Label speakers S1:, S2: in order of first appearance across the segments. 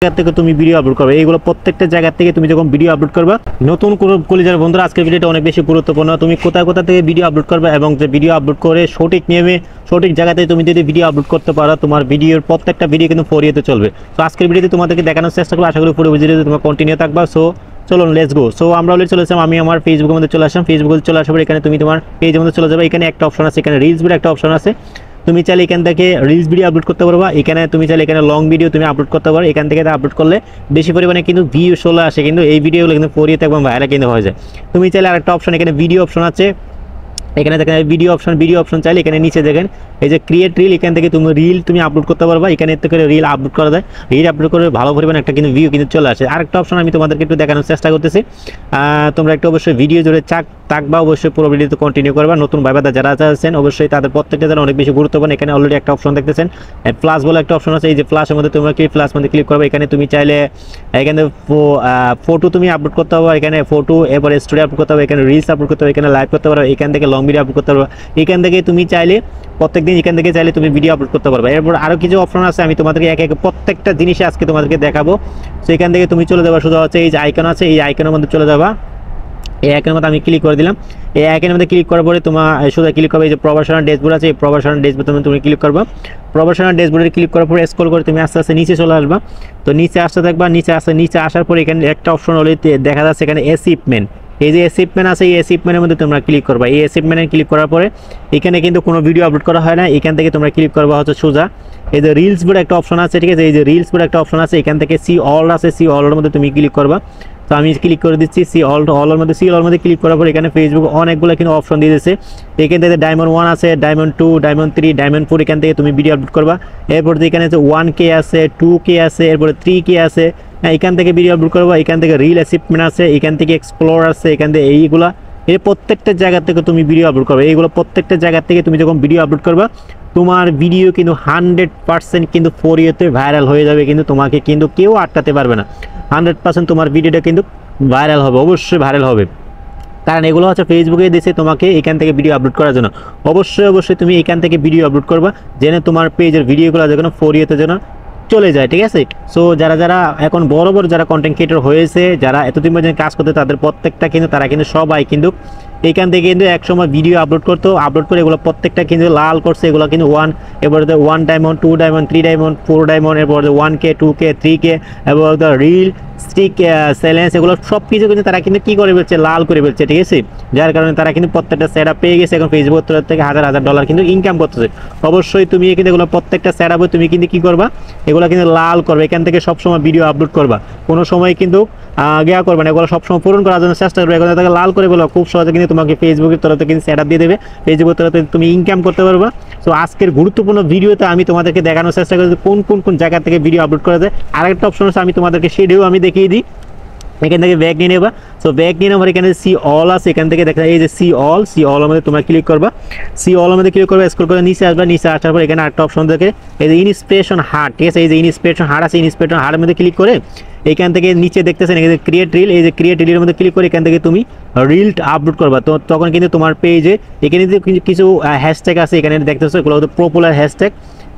S1: জায়গা থেকে তুমি ভিডিও আপলোড করবে, এইগুলো প্রত্যেকটা জায়গা থেকে তুমি যখন ভিডিও আপলোড করবা নতুন কোনো কলিজার বন্ধুরা, আজকের ভিডিওটা অনেক বেশি গুরুত্বপূর্ণ। তুমি কোথায় কোথা থেকে ভিডিও আপলোড করবে এবং যে ভিডিও আপলোড করে সঠিক নিয়মে সঠিক জায়গাতে তুমি যদি ভিডিও আপলোড করতে পারো, তোমার ভিডিওর প্রত্যেকটা ভিডিও কিন্তু ফরিয়েতে চলবে। তো আজকের ভিডিওতে তোমাদেরকে দেখানোর চেষ্টা করবো, আশা করি পুরো ভিডিওতে তোমার কন্টিনিউ থাকবা। সো চলুন লেটস গো। সো আমরা অলরেডি চলে আসলাম, আমি আমার ফেসবুকের মধ্যে চলে আসলাম। ফেসবুকে চলে আসার পর এখানে তুমি তোমার পেজের মধ্যে চলে যাবে। এখানে একটা অপশন আছে, এখানে রিলস ভিডিও একটা অপশন আছে। তুমি চাইলে এখান থেকে রিলস ভিডিও আপলোড করতে পারবা। এখানে তুমি চাইলে এখানে লং ভিডিও তুমি আপলোড করতে পারো। এখান থেকে আপলোড করলে বেশি পরিমাণে কিন্তু ভিউ চলে আসে, কিন্তু এই ভিডিওগুলো কিন্তু ফরিয়ে থাকবে, ভাইরাল কিন্তু হয়ে যায়। তুমি চাইলে আরেকটা অপশন, এখানে ভিডিও অপশন আছে, এখানে দেখেন ভিডিও অপশন চাইলে এখানে নিচে দেখেন এই যে ক্রিয়েট রিল, এখান থেকে তুমি রিল তুমি আপলোড করতে পারবা। এখানে থেকে রিল আপলোড করা যায়, রিল আপলোড করে ভালো পরিমাণে একটা কিন্তু ভিউ কিন্তু চলে আসে। আরেকটা অপশন আমি তোমাদেরকে একটু দেখানোর চেষ্টা করতেছি, তোমরা একটু অবশ্যই ভিডিও জুড়ে থাকবা, অবশ্যই পুরো ভিডিওতে কন্টিনিউ করবা। নতুন ভাইবাদা যারা আছেন অবশ্যই তাদের প্রত্যেকটা যেন অনেক বেশি গুরুত্বপূর্ণ। এখানে অলরেডি একটা অপশন দেখতেছেন প্লাস বলে একটা অপশন আছে, এই যে প্লাসের মধ্যে তোমরা প্লাস মধ্যে ক্লিক করবে। এখানে তুমি চাইলে এখানে ফটো তুমি আপলোড করতে পারো, এখানে ফটো এরপরে স্টোরি আপলোড করতে হবে, এখানে রিলস আপলোড করতে হবে, এখানে লাইভ করতে পারো, এখান থেকে লং ভিডিও আপলোড করতে পারো। এখান থেকে তুমি চাইলে প্রত্যেকদিন এখান থেকে চাইলে তুমি ভিডিও আপলোড করতে পারবে। এরপর আরও কিছু অপশন আছে, আমি তোমাদেরকে এক এক প্রত্যেকটা জিনিসে আজকে তোমাদেরকে দেখাবো। সো এখান থেকে তুমি চলে যাবা, সোজা হচ্ছে এই যে আইকন আছে, এই আইকনের মধ্যে চলে যাবা। এই আইকনের মধ্যে আমি ক্লিক করে দিলাম। এই আইকনের মধ্যে ক্লিক করার পরে তোমার সোজা ক্লিক করবে, এই যে প্রফেশনাল ড্যাশবোর্ড আছে, এই প্রফেশনাল ড্যাশবোর্ডে তুমি ক্লিক করবা। প্রফেশনাল ড্যাশবোর্ডে ক্লিক করার পরে স্ক্রল করে তুমি আস্তে আস্তে নিচে চলে আসবা। তো নিচে আসতে থাকবা, নিচে আসার পরে এখানে একটা অপশন হলে দেখা যাচ্ছে এখানে অ্যাচিভমেন্ট, এই যে অ্যাচিভমেন্ট আছে, এই অ্যাচিভমেন্টের মধ্যে তোমরা ক্লিক করবা। এই অ্যাচিভমেন্টে ক্লিক করার পরে এখানে কিন্তু কোনো ভিডিও আপলোড করা হয় না, এখান থেকে তোমরা ক্লিক করবা হচ্ছে সোজা এই যে রিলস বলে একটা অপশন আছে, ঠিক আছে, এই যে রিলস বলে একটা অপশন আছে, এখান থেকে সি অল আছে, সি অলের মধ্যে তুমি ক্লিক করবা। তো আমি ক্লিক করে দিচ্ছি সি অলের মধ্যে ক্লিক করার পর এখানে ফেসবুক অনেকগুলো কিন্তু অপশন দিয়ে দিচ্ছে। এখান থেকে ডায়মন্ড 1 আছে, ডায়মন্ড 2, ডায়মন্ড 3, ডায়মন্ড 4, এখান থেকে তুমি ভিডিও আপলোড করবা। এরপর এখানে 1K আছে, 2K আছে, এরপরে 3K আছে, এখান থেকে ভিডিও আপলোড করবা। এখান থেকে রিল অ্যাচিভমেন্ট আছে, এখান থেকে এক্সপ্লোর আছে, এখান থেকে এইগুলা এই প্রত্যেকটা জায়গা থেকে তুমি ভিডিও আপলোড করবে। এইগুলো প্রত্যেকটা জায়গা থেকে তুমি যখন ভিডিও আপলোড করবা, তোমার ভিডিও কিন্তু 100% কিন্তু ফরিয়েতে ভাইরাল হয়ে যাবে, কিন্তু তোমাকে কিন্তু কেউ আটকাতে পারবে না। 100% তোমার ভিডিওটা কিন্তু ভাইরাল হবে, অবশ্যই ভাইরাল হবে। কারণ এগুলো হচ্ছে ফেসবুকে দিয়েছে তোমাকে এখান থেকে ভিডিও আপলোড করার জন্য। অবশ্যই তুমি এখান থেকে ভিডিও আপলোড করবা, যেন তোমার পেজের ভিডিওগুলো যেন ফরিয়েতে যেন চলে যায়, ঠিক আছে। সো যারা এখন বড় যারা কন্টেন্ট ক্রিয়েটর হয়েছে, যারা এতদিন পর্যন্ত কাজ করতে, তাদের প্রত্যেকটা কিন্তু তারা কিন্তু সবাই কিন্তু এখান থেকে কিন্তু একসময় ভিডিও আপলোড করতো, আপলোড করে এগুলো প্রত্যেকটা কিন্তু লাল করছে। এগুলো কিন্তু এরপরে 1 ডায়মন্ড, 2 ডায়মন্ড, 3 ডায়মন্ড, 4 ডায়মন্ড, এরপর 1K, 2K, 3K, এবং রিল স্টিক চ্যালেঞ্জ, এগুলো সব কিছু কিন্তু তারা কিন্তু কী করে ফেলছে, লাল করে ফেলছে, ঠিক আছে। যার কারণে তারা কিন্তু প্রত্যেকটা সেট আপ পেয়ে গেছে, এখন ফেসবুক থেকে হাজার ডলার কিন্তু ইনকাম করতেছে। অবশ্যই তুমি কিন্তু এগুলো প্রত্যেকটা সেট আপে তুমি কিন্তু কী করবা, এগুলো কিন্তু লাল করবে। এখান থেকে সবসময় ভিডিও আপলোড করবা, কোনো সময় কিন্তু গিয়া করবে না, এগুলো সবসময় পূরণ করার জন্য চেষ্টা করবে। এখন তাকে লাল করে বলো, খুব সহজে কিন্তু তোমাকে ফেসবুকের তরফ থেকে কিন্তু সেট আপ দিয়ে দেবে, ফেসবুকের তরফ থেকে তুমি ইনকাম করতে পারবা। সো আজকের গুরুত্বপূর্ণ ভিডিওতে আমি তোমাদেরকে দেখানোর চেষ্টা করি কোন জায়গা থেকে ভিডিও আপলোড করা যায়। আরেকটা অপশন আছে, আমি তোমাদেরকে সেটাও আমি দেখিয়ে দিই। এখান থেকে ব্যাক নিয়ে নেবা। সো ব্যাক নিয়ে নেবার এখানে সি অল আছে, এখান থেকে দেখা এই যে সি অলের মধ্যে তোমরা ক্লিক করবা। সি অলের মধ্যে ক্লিক করবে, স্ক্রল করে নিচে আসবা। নিচে আসার পর এখানে একটা অপশন দেখে এই যে ইন্সপিরেশন হার্ট, ঠিক আছে, এই যে ইন্সপিরেশন হার্ট আছে, ইন্সপিরেশন হার্টের মধ্যে ক্লিক করে এখান থেকে নিচে দেখতেছেন এই যে ক্রিয়েট রিল, এই যে ক্রিয়েট রিলের মধ্যে ক্লিক করে এখান থেকে তুমি রিল আপলোড করবা। তো তখন কিন্তু তোমার পেজে এখানে কিছু হ্যাশট্যাগ আছে, এখানে দেখতেছো এগুলো হচ্ছে পপুলার হ্যাশট্যাগ,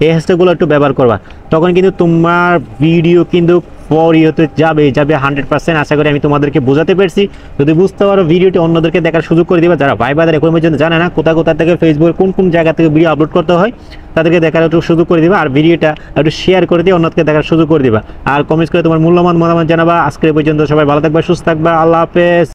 S1: এই হ্যাশট্যাগুলো একটু ব্যবহার করবা। তখন কিন্তু তোমার ভিডিও কিন্তু ফরিয়েতে যাবে 100%। আশা করি আমি তোমাদেরকে বোঝাতে পেরেছি। যদি বুঝতে পারো ভিডিওটি অন্যদেরকে দেখার সুযোগ করে দিবা, যারা ভাইবাদের এখন পর্যন্ত জানে না কোথা থেকে ফেসবুকে কোন জায়গা থেকে ভিডিও আপলোড করতে হয়, তাদেরকে দেখার একটু সুযোগ করে দিবা। আর ভিডিওটা একটু শেয়ার করে দিয়ে অন্যকে দেখার সুযোগ করে দিবা। আর কমেন্টস করে তোমার মূল্যবান মতামত জানাবা। আজকের পর্যন্ত সবাই ভালো থাকবা, সুস্থ থাকবা, আল্লাহ হাফেজ।